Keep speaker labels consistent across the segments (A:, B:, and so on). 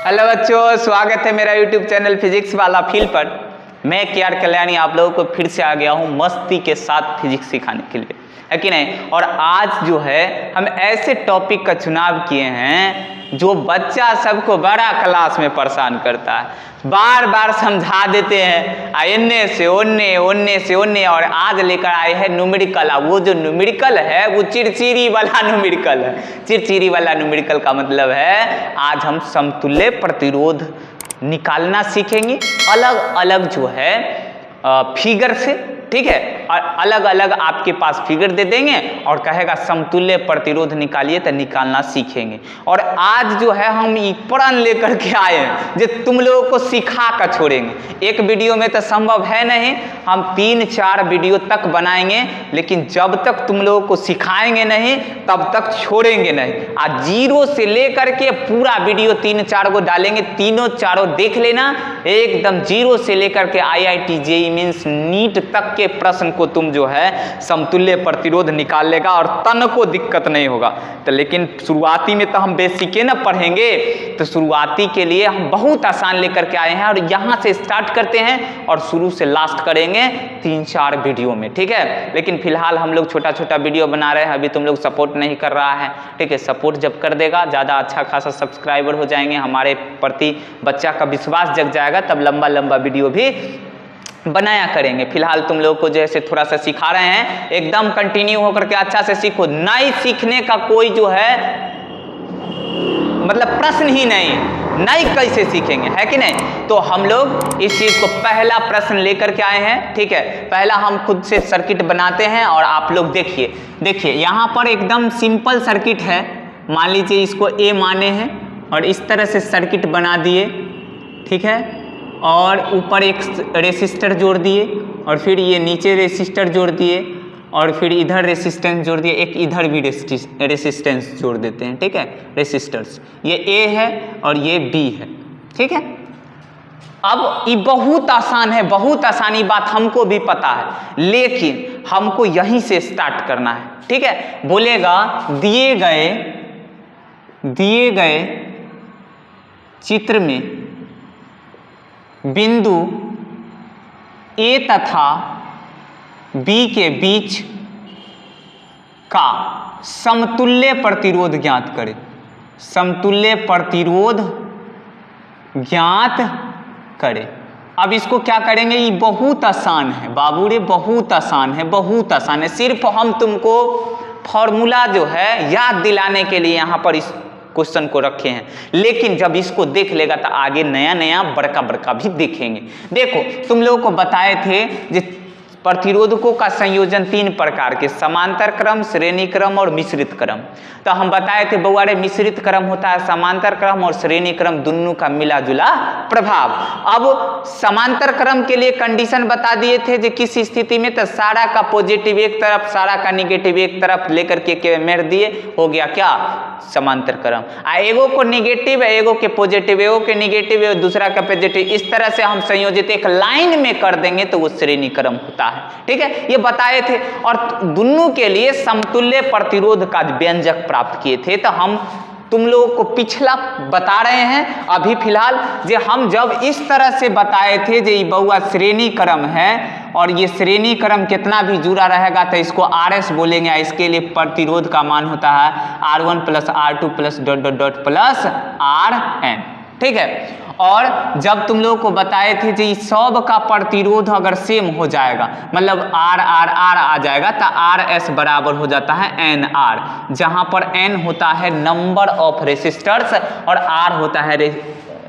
A: Hello बच्चों, स्वागत है मेरा यूट्यूब चैनल फिजिक्स वाला फील पर। मैं KR कल्याणी आप लोगों को फिर से आ गया हूँ मस्ती के साथ फिजिक्स सिखाने के लिए, है कि नहीं। और आज जो है हम ऐसे टॉपिक का चुनाव किए हैं जो बच्चा सबको बड़ा क्लास में परेशान करता है, बार बार समझा देते हैं इन्ने से ओन्ने, ओन्ने से ओन्ने। और आज लेकर आए हैं न्यूमेरिकल। वो जो न्यूमेरिकल है वो चिरचिरी वाला न्यूमेरिकल है। चिरचिरी वाला न्यूमेरिकल का मतलब है आज हम समतुल्य प्रतिरोध निकालना सीखेंगे अलग अलग जो है फिगर से, ठीक है। और अलग अलग आपके पास फिगर दे देंगे और कहेगा समतुल्य प्रतिरोध निकालिए, तो निकालना सीखेंगे। और आज जो है हम प्रण लेकर के आए हैं जो तुम लोगों को सिखा कर छोड़ेंगे। एक वीडियो में तो संभव है नहीं, हम 3-4 वीडियो तक बनाएंगे, लेकिन जब तक तुम लोगों को सिखाएंगे नहीं तब तक छोड़ेंगे नहीं। आज 0 से लेकर के पूरा वीडियो 3-4 को डालेंगे, तीनों चारों देख लेना एकदम 0 से लेकर के IIT JEE मीन्स नीट तक के प्रश्न को तुम जो है समतुल्य प्रतिरोध निकाल लेगा और तन को दिक्कत नहीं होगा। तो लेकिन शुरुआती में तो हम बेसिक ना पढ़ेंगे, तो शुरुआती के लिए हम बहुत आसान लेकर के आए हैं और यहाँ से स्टार्ट करते हैं और शुरू से लास्ट करेंगे 3-4 वीडियो में, ठीक है। लेकिन फिलहाल हम लोग छोटा छोटा वीडियो बना रहे हैं, अभी तुम लोग सपोर्ट नहीं कर रहा है, ठीक है। सपोर्ट जब कर देगा, ज़्यादा अच्छा खासा सब्सक्राइबर हो जाएंगे, हमारे प्रति बच्चा का विश्वास जग जाएगा, तब लंबा लंबा वीडियो भी बनाया करेंगे। फिलहाल तुम लोग को जैसे थोड़ा सा सिखा रहे हैं, एकदम कंटिन्यू होकर के अच्छा से सीखो। नहीं सीखने का कोई जो है मतलब प्रश्न ही नहीं कैसे सीखेंगे, है कि नहीं। तो हम लोग इस चीज को पहला प्रश्न लेकर के आए हैं, ठीक है। पहला हम खुद से सर्किट बनाते हैं और आप लोग देखिए यहाँ पर एकदम सिंपल सर्किट है। मान लीजिए इसको A माने हैं और इस तरह से सर्किट बना दिए, ठीक है। और ऊपर एक रेसिस्टर जोड़ दिए और फिर ये नीचे रेसिस्टर जोड़ दिए और फिर इधर रेसिस्टेंस जोड़ दिए, एक इधर भी रेसिस्टेंस जोड़ देते हैं, ठीक है। रेसिस्टर्स ये A है और ये B है, ठीक है। अब ये बहुत आसान है, बहुत आसानी बात हमको भी पता है, लेकिन हमको यहीं से स्टार्ट करना है, ठीक है। बोलेगा दिए गए चित्र में बिंदु A तथा B के बीच का समतुल्य प्रतिरोध ज्ञात करें। समतुल्य प्रतिरोध ज्ञात करें। अब इसको क्या करेंगे, ये बहुत आसान है बाबू रे, बहुत आसान है, बहुत आसान है। सिर्फ हम तुमको फॉर्मूला जो है याद दिलाने के लिए यहाँ पर इस क्वेश्चन को रखे हैं, लेकिन जब इसको देख लेगा तो आगे नया नया बड़का बड़का भी देखेंगे। देखो तुम लोगों को बताए थे जो प्रतिरोधकों का संयोजन 3 प्रकार के, समांतर क्रम, श्रेणी क्रम और मिश्रित क्रम। तो हम बताए थे बउआ रे मिश्रित क्रम होता है समांतर क्रम और श्रेणी क्रम दोनों का मिला जुला प्रभाव। अब समांतर क्रम के लिए कंडीशन बता दिए थे जो किस स्थिति में, तो सारा का पॉजिटिव एक तरफ, सारा का निगेटिव एक तरफ लेकर के मेर दिए, हो गया क्या समांतर क्रम। एगो को निगेटिव, एगो के पॉजिटिव, एगो के निगेटिव, दूसरा का पॉजिटिव, इस तरह से हम संयोजित एक लाइन में कर देंगे तो वो श्रेणी क्रम होता है, ठीक है। ये बताए थे और दोनों के लिए समतुल्य प्रतिरोध का व्यंजक प्राप्त किए थे। तो हम तुम लोगों को पिछला बता रहे हैं अभी फिलहाल, जो हम जब इस तरह से बताए थे जो ये बउआ श्रेणी क्रम है और ये श्रेणी क्रम कितना भी जुड़ा रहेगा तो इसको RS बोलेंगे। इसके लिए प्रतिरोध का मान होता है R1 + R2 + ... RN, ठीक है। और जब तुम लोगों को बताए थे कि सब का प्रतिरोध अगर सेम हो जाएगा, मतलब R आ जाएगा, तो RS बराबर हो जाता है NR, जहां पर N होता है नंबर ऑफ रेसिस्टर्स और R होता है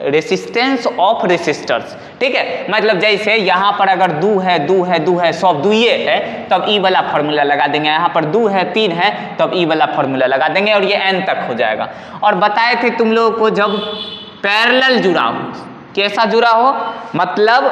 A: रेसिस्टेंस ऑफ रेसिस्टर्स, ठीक है। मतलब जैसे यहाँ पर अगर 2 है सब दुइये है तब ई वाला फॉर्मूला लगा देंगे, यहाँ पर 2 है 3 है तब ई वाला फॉर्मूला लगा देंगे और ये N तक हो जाएगा। और बताए थे तुम लोगों को जब पैरेलल जुड़ा हो, कैसा जुड़ा हो, मतलब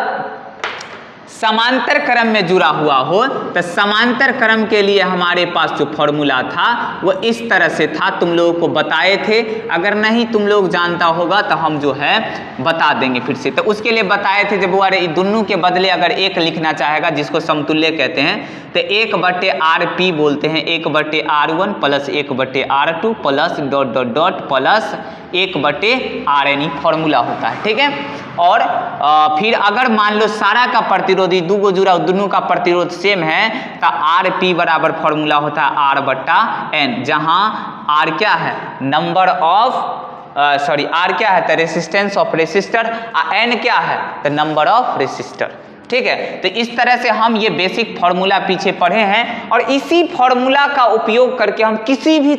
A: समांतर क्रम में जुड़ा हुआ हो तो समांतर क्रम के लिए हमारे पास जो फॉर्मूला था वो इस तरह से था, तुम लोगों को बताए थे। अगर नहीं तुम लोग जानता होगा तो हम जो है बता देंगे फिर से। तो उसके लिए बताए थे जब वो दोनों के बदले अगर एक लिखना चाहेगा जिसको समतुल्य कहते हैं तो 1/RP बोलते हैं, 1/R1 plus 1/R2 plus dot dot dot plus 1/RN formula होता है, ठीक है। और फिर अगर मान लो सारा का प्रतिरोधी दो को जुड़ा दोनों का प्रतिरोध सेम है तो RP बराबर फॉर्मूला होता है R/N, जहां R क्या है नंबर ऑफ R क्या है तो रेसिस्टेंस ऑफ रेसिस्टर, N क्या है तो नंबर ऑफ रेसिस्टर, ठीक है। तो इस तरह से हम ये बेसिक फॉर्मूला पीछे पढ़े हैं और इसी फॉर्मूला का उपयोग करके हम किसी भी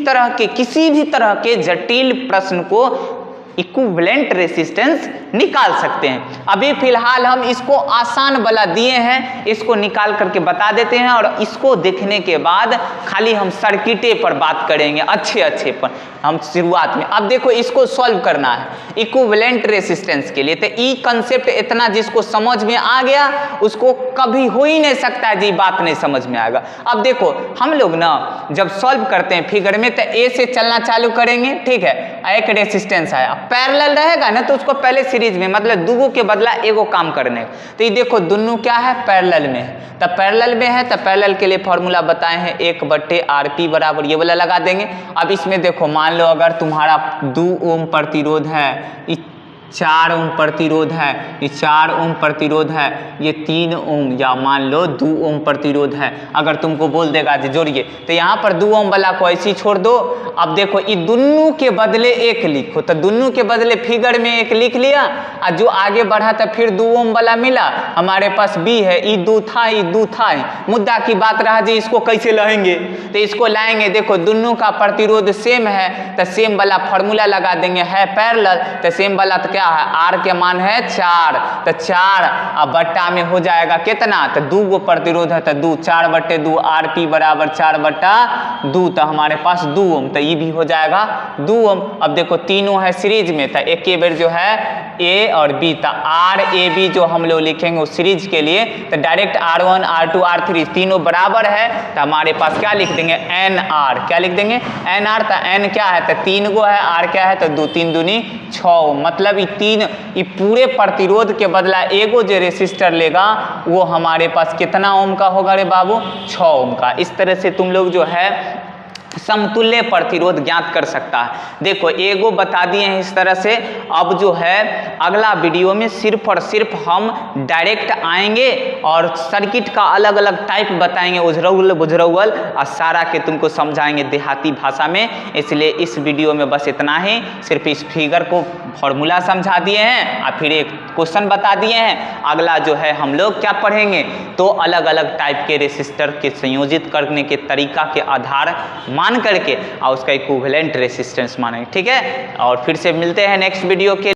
A: तरह के जटिल प्रश्न को इक्विवेलेंट रेसिस्टेंस निकाल सकते हैं। अभी फिलहाल हम इसको आसान वाला दिए हैं, इसको निकाल करके बता देते हैं और इसको देखने के बाद खाली हम सर्किटे पर बात करेंगे अच्छे पर हम शुरुआत में। अब देखो इसको सॉल्व करना है इक्विवेलेंट रेसिस्टेंस के लिए, तो ई कंसेप्ट इतना जिसको समझ में आ गया उसको कभी हो ही नहीं सकता जी बात नहीं समझ में आएगा। अब देखो हम लोग ना जब सॉल्व करते हैं फिगर में तो ए से चलना चालू करेंगे, ठीक है। एक रेसिस्टेंस आया पैरेलल रहेगा ना तो उसको पहले सीरीज में मतलब दूगो के बदला एगो काम करने, तो ये देखो दोनों क्या है पैरेलल में है, तो पैरेलल में है तो पैरेलल के लिए फॉर्मूला बताए हैं 1/RP बराबर ये वाला लगा देंगे। अब इसमें देखो मान लो अगर तुम्हारा 2 ओम प्रतिरोध है, 4 ओम प्रतिरोध है, ये 4 ओम प्रतिरोध है, ये 3 ओम या मान लो 2 ओम प्रतिरोध है। अगर तुमको बोल देगा जी जोड़िए तो यहाँ पर 2 ओम वाला को ऐसे ही छोड़ दो। अब देखो ये दोनों के बदले एक लिखो, तो दोनों के बदले फिगर में एक लिख लिया और जो आगे बढ़ा तो फिर 2 ओम वाला मिला, हमारे पास बी है, ये 2 था। मुद्दा की बात रहा जी इसको कैसे लाएंगे, तो इसको लाएंगे देखो दोनों का प्रतिरोध सेम है तो सेम वाला फॉर्मूला लगा देंगे, है पैरेलल तो सेम वाला तो क्या है R के मान है 4, तो 4 अब बट्टा में हो जाएगा कितना तो 2 गो प्रतिरोध है तो 2, 4/2 RP बराबर 4/2 तो हमारे पास 2 ओम, तो ये भी हो जाएगा 2 ओम। अब देखो तीनों है सीरीज में तो एक के बेर जो है A और B, तो RAB जो हम लोग लिखेंगे उस सीरीज के लिए तो डायरेक्ट R1 R2 R3 तीनों बराबर है तो हमारे पास क्या लिख देंगे NR, क्या लिख देंगे NR, तो N क्या है तो 3 गो है, R क्या है तो 2 3 दूनी 6, मतलब ये पूरे प्रतिरोध के बदला एगो जो रेसिस्टर लेगा वो हमारे पास कितना ओम का होगा रे बाबू 6 ओम का। इस तरह से तुम लोग जो है समतुल्य प्रतिरोध ज्ञात कर सकता है। देखो एगो बता दिए हैं इस तरह से। अब जो है अगला वीडियो में सिर्फ और सिर्फ हम डायरेक्ट आएंगे और सर्किट का अलग अलग टाइप बताएंगे, उजरौल बुजरौल और सारा के तुमको समझाएंगे देहाती भाषा में। इसलिए इस वीडियो में बस इतना ही, सिर्फ इस फिगर को फॉर्मूला समझा दिए हैं और फिर एक क्वेश्चन बता दिए हैं। अगला जो है हम लोग क्या पढ़ेंगे तो अलग अलग टाइप के रेसिस्टर के संयोजित करने के तरीका के आधार मान करके और उसका इक्विवेलेंट रेसिस्टेंस मानेंगे, ठीक है। और फिर से मिलते हैं नेक्स्ट वीडियो के